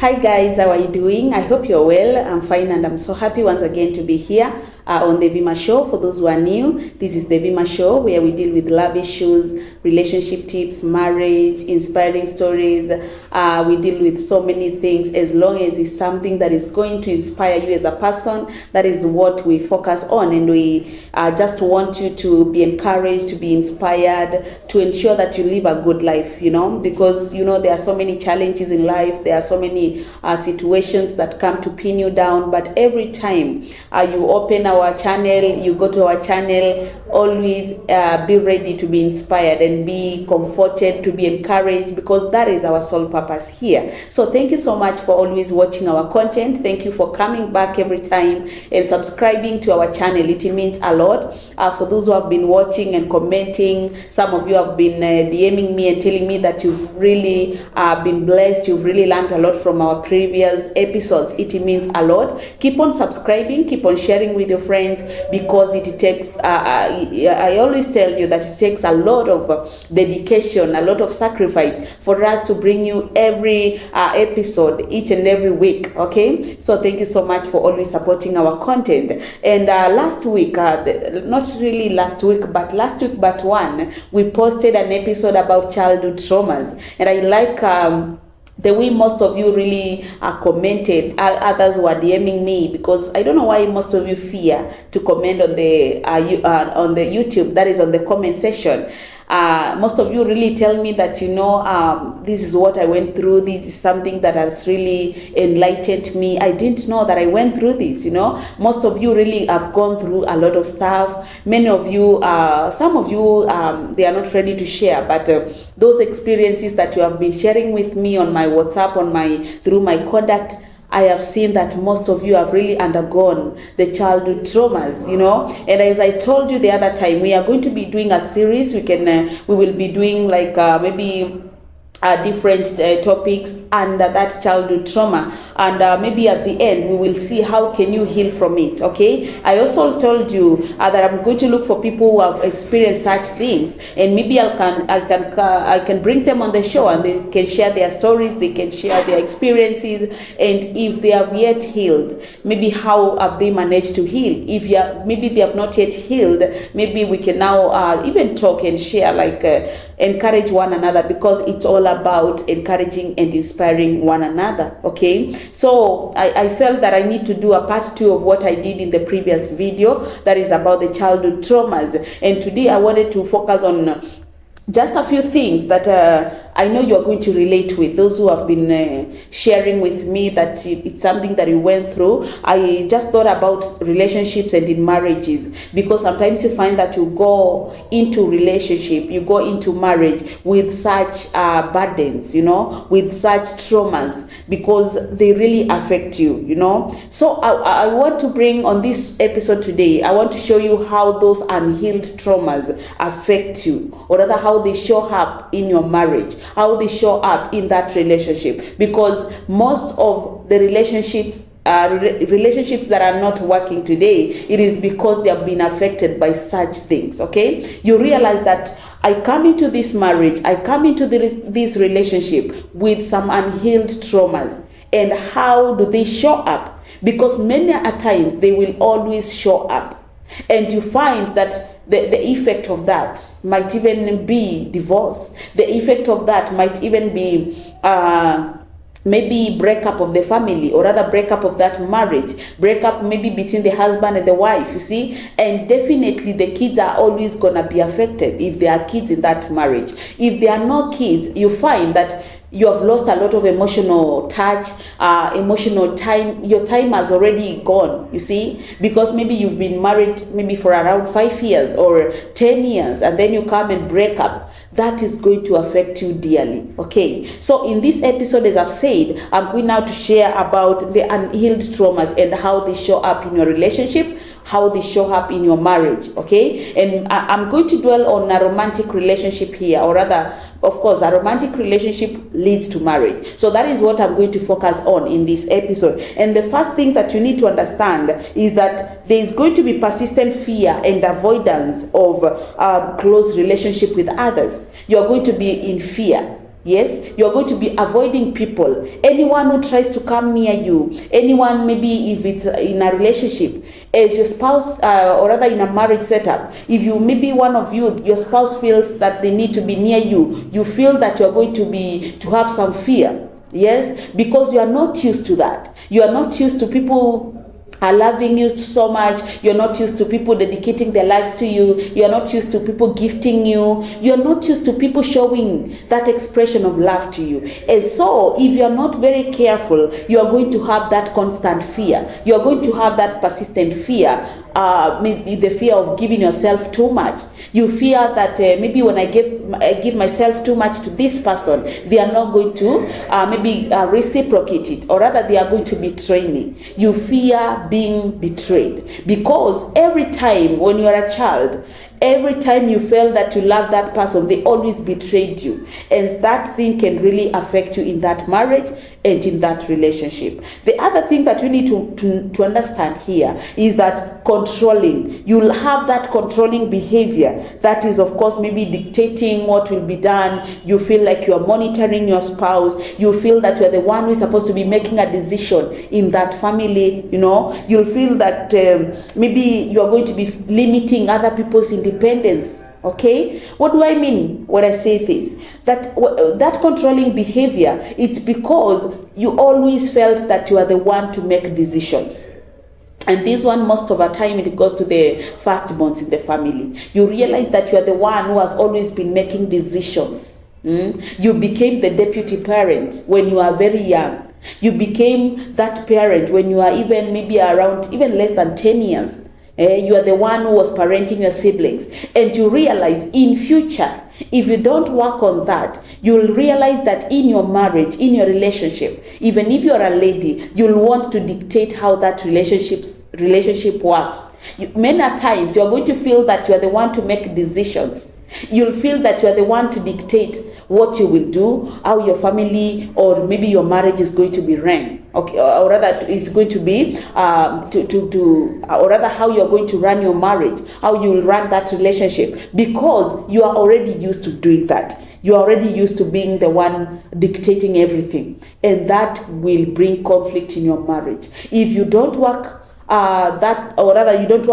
Hi guys, how are you doing? I hope you're well. I'm fine and I'm so happy once again to be here on the Vima Show. For those who are new, this is the Vima Show where we deal with love issues, relationship tips, marriage, inspiring stories. We deal with so many things as long as it's something that is going to inspire you as a person. That is what we focus on, and we just want you to be encouraged, to be inspired, to ensure that you live a good life, because there are so many challenges in life. There are so many situations that come to pin you down, but every time you open our channel, you go to our channel, always be ready to be inspired and be comforted, to be encouraged, because that is our sole purpose here. So thank you so much for always watching our content. Thank you for coming back every time and subscribing to our channel. It means a lot. For those who have been watching and commenting, some of you have been DMing me and telling me that you've really been blessed, you've really learned a lot from our previous episodes. It means a lot. Keep on subscribing, keep on sharing with your friends, because it takes I always tell you that it takes a lot of dedication, a lot of sacrifice for us to bring you every episode each and every week. Okay, so thank you so much for always supporting our content. And last week, not really last week but one, we posted an episode about childhood traumas, and I like the way most of you really commented. Others were DMing me, because I don't know why most of you fear to comment on the YouTube, that is on the comment section. Most of you really tell me that this is what I went through, this is something that has really enlightened me. I didn't know that I went through this. Most of you really have gone through a lot of stuff. Many of you, some of you, they are not ready to share, but those experiences that you have been sharing with me on my WhatsApp, through my contact, I have seen that most of you have really undergone the childhood traumas, And as I told you the other time, we are going to be doing a series. We will be doing like maybe different topics under that childhood trauma, and maybe at the end we will see how can you heal from it. Okay, I also told you that I'm going to look for people who have experienced such things, and maybe I can bring them on the show, and they can share their stories, they can share their experiences, and if they have yet healed, maybe how have they managed to heal. If maybe they have not yet healed, maybe we can now even talk and share, like encourage one another, because it's all about encouraging and inspiring one another. Okay, so I felt that I need to do a part 2 of what I did in the previous video, that is about the childhood traumas, and today I wanted to focus on just a few things that I know you are going to relate with. Those who have been sharing with me that it's something that you went through. I just thought about relationships and in marriages, because sometimes you find that you go into relationship, you go into marriage with such burdens, with such traumas, because they really affect you, So I want to bring on this episode today, I want to show you how those unhealed traumas affect you, or rather how they show up in your marriage, how they show up in that relationship, because most of the relationships that are not working today, it is because they have been affected by such things. Okay, you realize that I come into this marriage, I come into this relationship with some unhealed traumas, and how do they show up? Because many a times they will always show up, and you find that the effect of that might even be divorce. The effect of that might even be maybe breakup of the family, or rather breakup of that marriage, breakup maybe between the husband and the wife, you see. And definitely the kids are always gonna be affected if there are kids in that marriage. If there are no kids, you find that you have lost a lot of emotional touch, emotional time. Your time has already gone, you see, because maybe you've been married maybe for around 5 years or 10 years, and then you come and break up. That is going to affect you dearly. Okay, so in this episode, as I've said, I'm going now to share about the unhealed traumas and how they show up in your relationship, how they show up in your marriage. Okay, and I'm going to dwell on a romantic relationship here, or rather, of course, a romantic relationship leads to marriage. So that is what I'm going to focus on in this episode. And the first thing that you need to understand is that there is going to be persistent fear and avoidance of close relationship with others. You're going to be in fear. Yes, you're going to be avoiding people. Anyone who tries to come near you, anyone, maybe if it's in a relationship, as your spouse, or rather in a marriage setup, if you, maybe one of you, your spouse feels that they need to be near you, you feel that you're going to have some fear. Yes, because you are not used to that. You are not used to people are loving you so much. You're not used to people dedicating their lives to you. You're not used to people gifting you. You're not used to people showing that expression of love to you. And so if you're not very careful, you're going to have that constant fear. You're going to have that persistent fear, maybe the fear of giving yourself too much. You fear that maybe when I give myself too much to this person, they are not going to maybe reciprocate it, or rather they are going to betray me. You fear being betrayed, because every time when you are a child, every time you felt that you love that person, they always betrayed you, and that thing can really affect you in that marriage and in that relationship. The other thing that you need to understand here is that controlling. You'll have that controlling behavior that is, of course, maybe dictating what will be done. You feel like you are monitoring your spouse. You feel that you are the one who is supposed to be making a decision in that family. You'll feel that maybe you are going to be limiting other people's independence. Okay, what do I mean when I say this? That controlling behavior, it's because you always felt that you are the one to make decisions. And this one, most of the time, it goes to the firstborns in the family. You realize that you are the one who has always been making decisions. You became the deputy parent when you are very young. You became that parent when you are even maybe around even less than 10 years. You are the one who was parenting your siblings. And you realize in future, if you don't work on that, you'll realize that in your marriage, in your relationship, even if you're a lady, you'll want to dictate how that relationship works. Many times, you're going to feel that you are the one to make decisions. You'll feel that you are the one to dictate what you will do, how your family or maybe your marriage is going to be ran. Okay, or rather it's going to be or rather how you're going to run your marriage, how you will run that relationship, because you are already used to doing that. You are already used to being the one dictating everything, and that will bring conflict in your marriage. If you don't work or rather you don't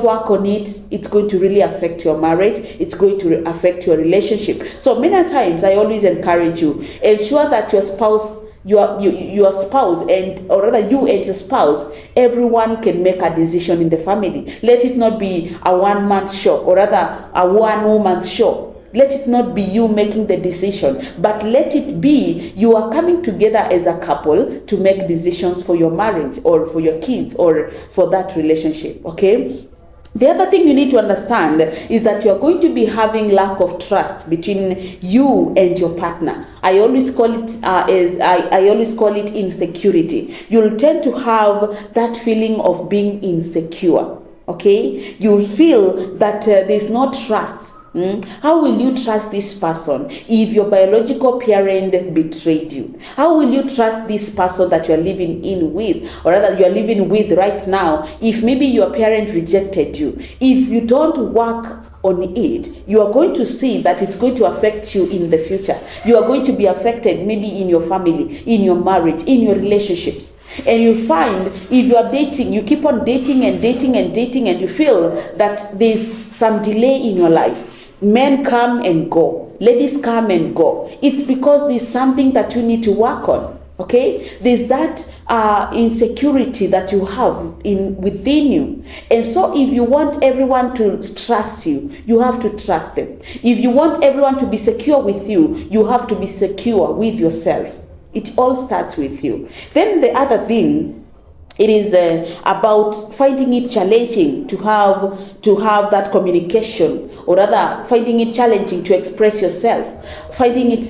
work on it, it's going to really affect your marriage. It's going to affect your relationship. So many times I always encourage you, ensure that your spouse, your spouse, and or rather you and your spouse, everyone can make a decision in the family. Let it not be a one-man show, or rather a one-woman show. Let it not be you making the decision, but let it be you are coming together as a couple to make decisions for your marriage or for your kids or for that relationship. Okay? The other thing you need to understand is that you're going to be having lack of trust between you and your partner. I always call it I always call it insecurity. You'll tend to have that feeling of being insecure. Okay? You'll feel that there's no trust. How will you trust this person if your biological parent betrayed you? How will you trust this person that you are living in with, or rather you are living with right now, if maybe your parent rejected you? If you don't work on it, you are going to see that it's going to affect you in the future. You are going to be affected maybe in your family, in your marriage, in your relationships. And you'll find if you are dating, you keep on dating and dating and dating, and you feel that there's some delay in your life. Men come and go. Ladies come and go. It's because there's something that you need to work on. Okay? There's that insecurity that you have within you. And so if you want everyone to trust you, you have to trust them. If you want everyone to be secure with you, you have to be secure with yourself. It all starts with you. Then the other thing, it is about finding it challenging to have that communication, or rather finding it challenging to express yourself, finding it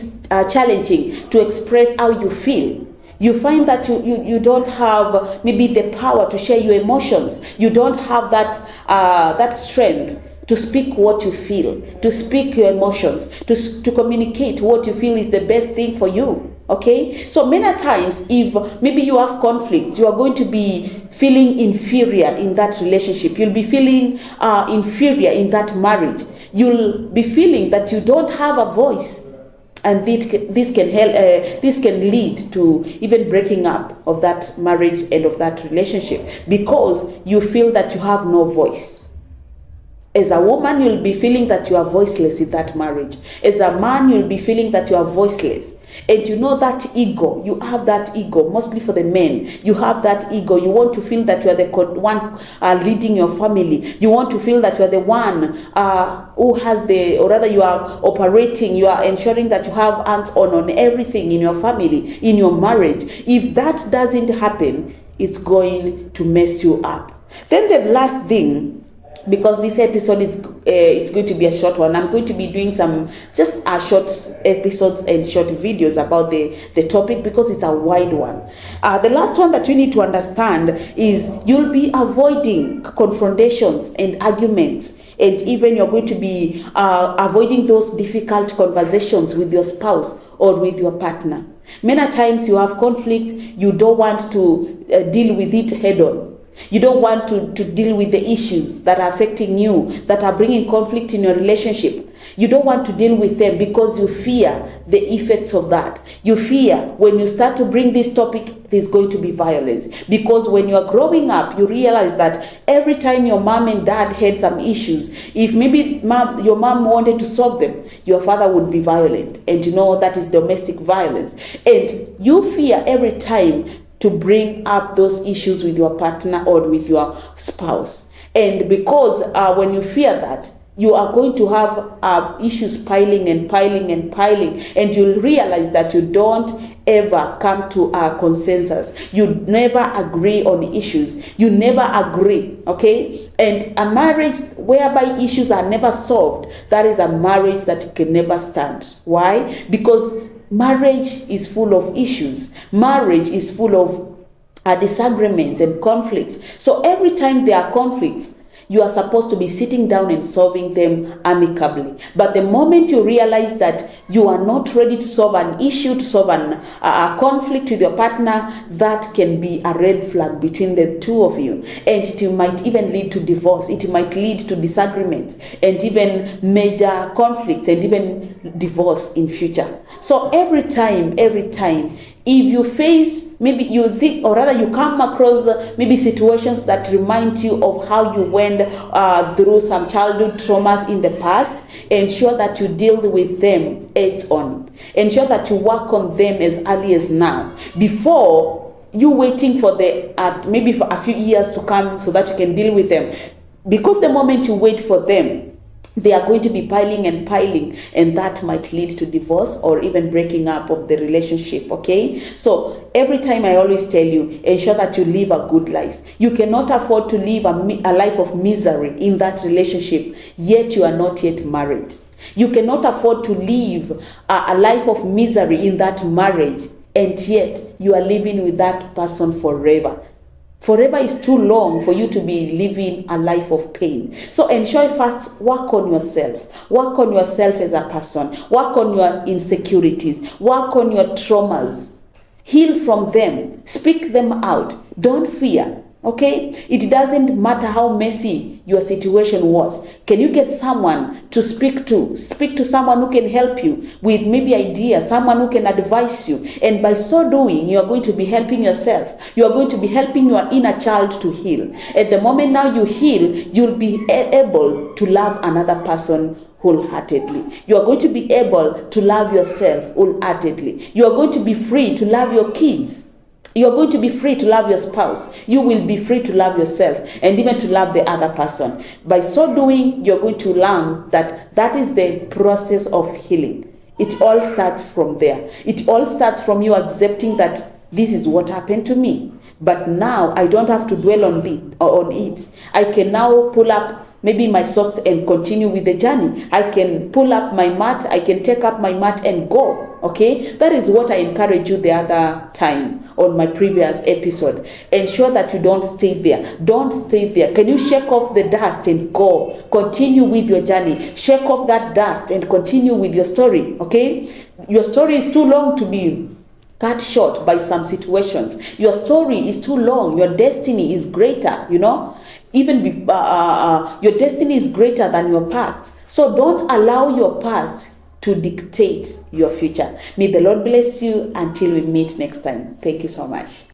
challenging to express how you feel. You find that you don't have maybe the power to share your emotions. You don't have that strength to speak what you feel, to speak your emotions, to communicate what you feel is the best thing for you. Okay, so many times if maybe you have conflicts, you are going to be feeling inferior in that relationship. You'll be feeling inferior in that marriage, you'll be feeling that you don't have a voice. And this can lead to even breaking up of that marriage and of that relationship, because you feel that you have no voice. As a woman, you'll be feeling that you are voiceless in that marriage. As a man, you'll be feeling that you are voiceless. And you know that ego, you have that ego, mostly for the men. You have that ego. You want to feel that you are the one leading your family. You want to feel that you are the one who has or rather you are operating, you are ensuring that you have hands on everything in your family, in your marriage. If that doesn't happen, it's going to mess you up. Then the last thing, because this episode it's going to be a short one, I'm going to be doing some just short episodes and short videos about the topic, because it's a wide one. The last one that you need to understand is you'll be avoiding confrontations and arguments, and even you're going to be avoiding those difficult conversations with your spouse or with your partner. Many times you have conflict, you don't want to deal with it head on. You don't want to deal with the issues that are affecting you, that are bringing conflict in your relationship. You don't want to deal with them because you fear the effects of that. You fear when you start to bring this topic, there's going to be violence. Because when you're growing up, you realize that every time your mom and dad had some issues, if maybe your mom wanted to solve them, your father would be violent. And you know that is domestic violence. And you fear every time to bring up those issues with your partner or with your spouse. And because when you fear that, you are going to have issues piling and piling and piling, and you'll realize that you don't ever come to a consensus. You never agree on issues. You never agree, okay? And a marriage whereby issues are never solved, that is a marriage that you can never stand. Why? Because marriage is full of issues. Marriage is full of disagreements and conflicts. So every time there are conflicts, you are supposed to be sitting down and solving them amicably. But the moment you realize that you are not ready to solve an issue, to solve a conflict with your partner, that can be a red flag between the two of you. And it might even lead to divorce. It might lead to disagreements and even major conflicts and even divorce in future. So every time, if you face, maybe you think, or rather you come across maybe situations that remind you of how you went through some childhood traumas in the past, ensure that you deal with them head on. Ensure that you work on them as early as now, before you waiting for maybe for a few years to come so that you can deal with them. Because the moment you wait for them, they are going to be piling and piling, and that might lead to divorce or even breaking up of the relationship, okay? So every time I always tell you, ensure that you live a good life. You cannot afford to live a life of misery in that relationship, yet you are not yet married. You cannot afford to live a life of misery in that marriage, and yet you are living with that person forever. Forever is too long for you to be living a life of pain. So ensure first, work on yourself. Work on yourself as a person. Work on your insecurities. Work on your traumas. Heal from them. Speak them out. Don't fear. Okay? It doesn't matter how messy your situation was. Can you get someone to speak to? Speak to someone who can help you with maybe ideas, someone who can advise you. And by so doing, you are going to be helping yourself. You are going to be helping your inner child to heal. At the moment now you heal, you'll be able to love another person wholeheartedly. You are going to be able to love yourself wholeheartedly. You are going to be free to love your kids. You're going to be free to love your spouse. You will be free to love yourself and even to love the other person. By so doing, you're going to learn that that is the process of healing. It all starts from there. It all starts from you accepting that this is what happened to me. But now I don't have to dwell on it. I can now pull up maybe my socks and continue with the journey. I can pull up my mat. I can take up my mat and go. Okay, that is what I encourage you the other time on my previous episode. Ensure that you don't stay there. Don't stay there. Can you shake off the dust and go? Continue with your journey. Shake off that dust and continue with your story. Okay, your story is too long to be cut short by some situations. Your story is too long. Your destiny is greater, you know. Even your destiny is greater than your past. So don't allow your past to dictate your future. May the Lord bless you until we meet next time. Thank you so much.